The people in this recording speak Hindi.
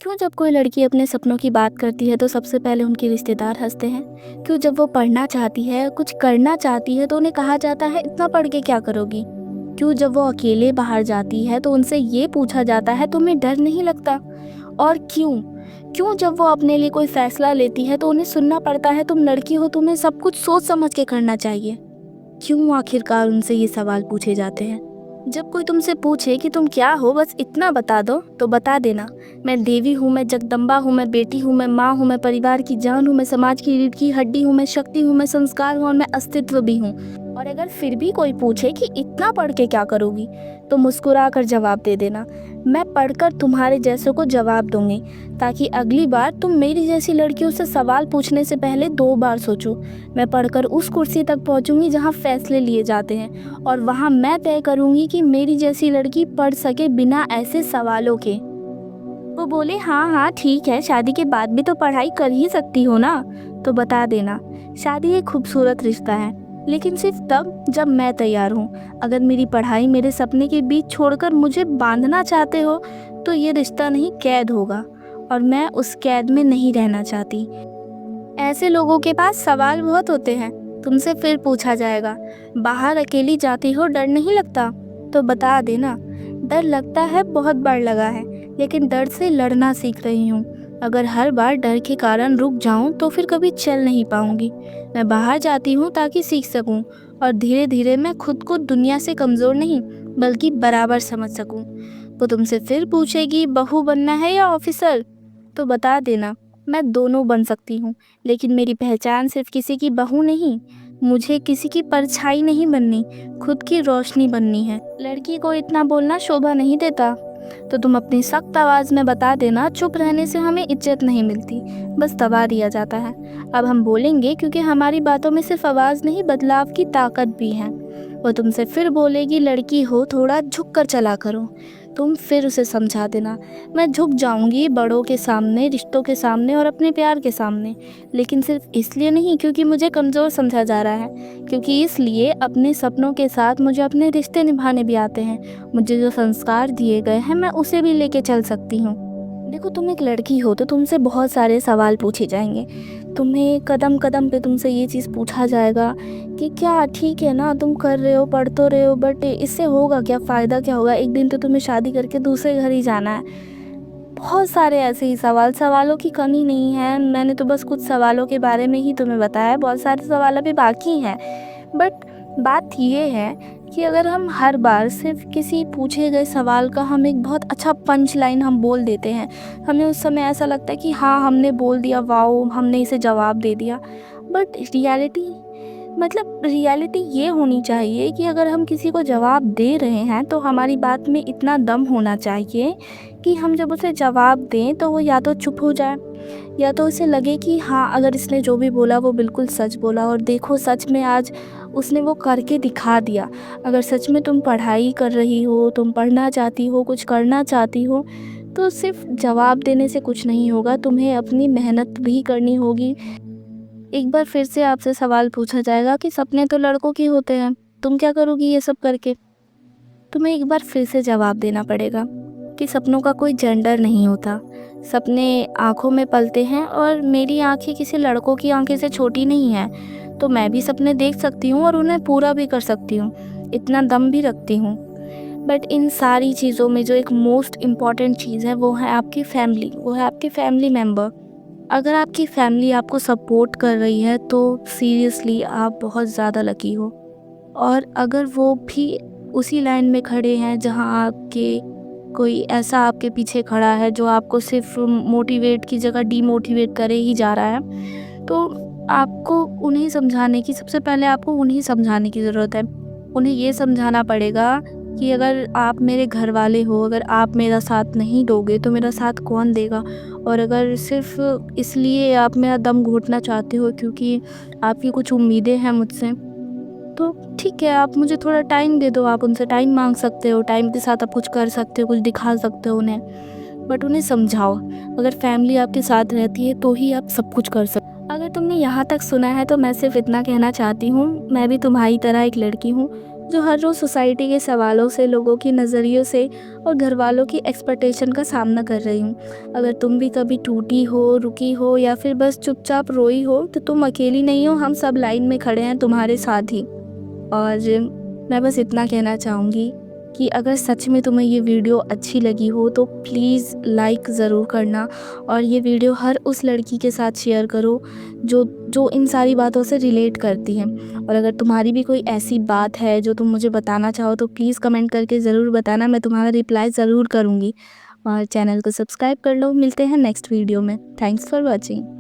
क्यों जब कोई लड़की अपने सपनों की बात करती है तो सबसे पहले उनके रिश्तेदार हंसते हैं? क्यों जब वो पढ़ना चाहती है, कुछ करना चाहती है तो उन्हें कहा जाता है इतना पढ़ के क्या करोगी? क्यों जब वो अकेले बाहर जाती है तो उनसे ये पूछा जाता है तुम्हें डर नहीं लगता? और क्यों क्यों जब वो अपने लिए कोई फैसला लेती है तो उन्हें सुनना पड़ता है तुम लड़की हो, तुम्हें सब कुछ सोच समझ के करना चाहिए? क्यों आखिरकार उनसे ये सवाल पूछे जाते हैं? जब कोई तुमसे पूछे कि तुम क्या हो, बस इतना बता दो तो बता देना, मैं देवी हूँ, मैं जगदम्बा हूँ, मैं बेटी हूँ, मैं माँ हूँ, मैं परिवार की जान हूँ, मैं समाज की रीढ़ की हड्डी हूँ, मैं शक्ति हूँ, मैं संस्कार हूँ और मैं अस्तित्व भी हूँ। और अगर फिर भी कोई पूछे कि इतना पढ़ के क्या करोगी, तो मुस्कुरा कर जवाब दे देना, मैं पढ़कर तुम्हारे जैसों को जवाब दूंगी, ताकि अगली बार तुम मेरी जैसी लड़कियों से सवाल पूछने से पहले 2 बार सोचो। मैं पढ़कर उस कुर्सी तक पहुंचूंगी जहां फैसले लिए जाते हैं, और वहां मैं तय करूंगी कि मेरी जैसी लड़की पढ़ सके बिना ऐसे सवालों के। वो बोले हाँ हाँ ठीक है, शादी के बाद भी तो पढ़ाई कर ही सकती हो ना? तो बता देना, शादी एक खूबसूरत रिश्ता है, लेकिन सिर्फ तब जब मैं तैयार हूँ। अगर मेरी पढ़ाई मेरे सपने के बीच छोड़कर मुझे बांधना चाहते हो तो ये रिश्ता नहीं, कैद होगा, और मैं उस कैद में नहीं रहना चाहती। ऐसे लोगों के पास सवाल बहुत होते हैं। तुमसे फिर पूछा जाएगा, बाहर अकेली जाती हो, डर नहीं लगता? तो बता देना, डर लगता है, बहुत बार लगा है, लेकिन डर से लड़ना सीख रही हूँ। अगर हर बार डर के कारण रुक जाऊँ तो फिर कभी चल नहीं पाऊंगी। मैं बाहर जाती हूँ ताकि सीख सकूँ, और धीरे धीरे मैं खुद को दुनिया से कमज़ोर नहीं बल्कि बराबर समझ सकूँ। वो तुमसे फिर पूछेगी, बहू बनना है या ऑफिसर? तो बता देना, मैं दोनों बन सकती हूँ, लेकिन मेरी पहचान सिर्फ किसी की बहू नहीं, मुझे किसी की परछाई नहीं बननी, खुद की रोशनी बननी है। लड़की को इतना बोलना शोभा नहीं देता, तो तुम अपनी सख्त आवाज़ में बता देना, चुप रहने से हमें इज्जत नहीं मिलती, बस दबा दिया जाता है। अब हम बोलेंगे क्योंकि हमारी बातों में सिर्फ आवाज़ नहीं, बदलाव की ताकत भी है। वो तुमसे फिर बोलेगी, लड़की हो, थोड़ा झुक कर चला करो। तुम फिर उसे समझा देना, मैं झुक जाऊंगी बड़ों के सामने, रिश्तों के सामने और अपने प्यार के सामने, लेकिन सिर्फ इसलिए नहीं क्योंकि मुझे कमज़ोर समझा जा रहा है, क्योंकि इसलिए अपने सपनों के साथ मुझे अपने रिश्ते निभाने भी आते हैं। मुझे जो संस्कार दिए गए हैं मैं उसे भी लेके चल सकती हूँ। देखो, तुम एक लड़की हो तो तुमसे बहुत सारे सवाल पूछे जाएंगे। तुम्हें कदम कदम पे तुमसे ये चीज़ पूछा जाएगा कि क्या ठीक है ना, तुम कर रहे हो, पढ़ तो रहे हो, बट इससे होगा क्या, फ़ायदा क्या होगा? एक दिन तो तुम्हें शादी करके दूसरे घर ही जाना है। बहुत सारे ऐसे ही सवालों की कमी नहीं है। मैंने तो बस कुछ सवालों के बारे में ही तुम्हें बताया, बहुत सारे सवाल अभी बाकी हैं। बट बात ये है कि अगर हम हर बार सिर्फ किसी पूछे गए सवाल का हम एक बहुत अच्छा पंच लाइन हम बोल देते हैं, हमें उस समय ऐसा लगता है कि हाँ हमने बोल दिया, वाओ हमने इसे जवाब दे दिया। बट रियलिटी ये होनी चाहिए कि अगर हम किसी को जवाब दे रहे हैं तो हमारी बात में इतना दम होना चाहिए कि हम जब उसे जवाब दें तो वो या तो चुप हो जाए, या तो उसे लगे कि हाँ अगर इसने जो भी बोला वो बिल्कुल सच बोला, और देखो सच में आज उसने वो करके दिखा दिया। अगर सच में तुम पढ़ाई कर रही हो, तुम पढ़ना चाहती हो, कुछ करना चाहती हो, तो सिर्फ जवाब देने से कुछ नहीं होगा, तुम्हें अपनी मेहनत भी करनी होगी। एक बार फिर से आपसे सवाल पूछा जाएगा कि सपने तो लड़कों के होते हैं, तुम क्या करोगी ये सब करके? तुम्हें एक बार फिर से जवाब देना पड़ेगा कि सपनों का कोई जेंडर नहीं होता। सपने आँखों में पलते हैं, और मेरी आँखें किसी लड़कों की आँखें से छोटी नहीं हैं, तो मैं भी सपने देख सकती हूँ और उन्हें पूरा भी कर सकती हूँ, इतना दम भी रखती हूँ। बट इन सारी चीज़ों में जो एक मोस्ट इम्पॉर्टेंट चीज़ है वो है आपकी फैमिली, वो है आपके फैमिली मेम्बर। अगर आपकी फैमिली आपको सपोर्ट कर रही है तो सीरियसली आप बहुत ज़्यादा लकी हो। और अगर वो भी उसी लाइन में खड़े हैं जहां आपके कोई ऐसा आपके पीछे खड़ा है जो आपको सिर्फ मोटिवेट की जगह डीमोटिवेट करे ही जा रहा है, तो आपको उन्हें समझाने की, सबसे पहले आपको उन्हें समझाने की ज़रूरत है। उन्हें ये समझाना पड़ेगा कि अगर आप मेरे घर वाले हो, अगर आप मेरा साथ नहीं दोगे तो मेरा साथ कौन देगा? और अगर सिर्फ इसलिए आप मेरा दम घोटना चाहते हो क्योंकि आपकी कुछ उम्मीदें हैं मुझसे, तो ठीक है, आप मुझे थोड़ा टाइम दे दो, आप उनसे टाइम मांग सकते हो, टाइम के साथ आप कुछ कर सकते हो, कुछ दिखा सकते हो उन्हें, बट उन्हें समझाओ। अगर फैमिली आपके साथ रहती है तो ही आप सब कुछ कर सकते हो। अगर तुमने यहाँ तक सुना है तो मैं सिर्फ इतना कहना चाहती हूँ, मैं भी तुम्हारी तरह एक लड़की हूँ जो हर रोज़ सोसाइटी के सवालों से, लोगों की नज़रियों से और घरवालों की एक्सपेक्टेशन का सामना कर रही हूँ। अगर तुम भी कभी टूटी हो, रुकी हो या फिर बस चुपचाप रोई हो, तो तुम अकेली नहीं हो, हम सब लाइन में खड़े हैं तुम्हारे साथ ही। और मैं बस इतना कहना चाहूँगी कि अगर सच में तुम्हें ये वीडियो अच्छी लगी हो तो प्लीज़ लाइक ज़रूर करना, और ये वीडियो हर उस लड़की के साथ शेयर करो जो जो इन सारी बातों से रिलेट करती है। और अगर तुम्हारी भी कोई ऐसी बात है जो तुम मुझे बताना चाहो तो प्लीज़ कमेंट करके ज़रूर बताना, मैं तुम्हारा रिप्लाई ज़रूर करूँगी। और चैनल को सब्सक्राइब कर लो। मिलते हैं नेक्स्ट वीडियो में। Thanks for watching.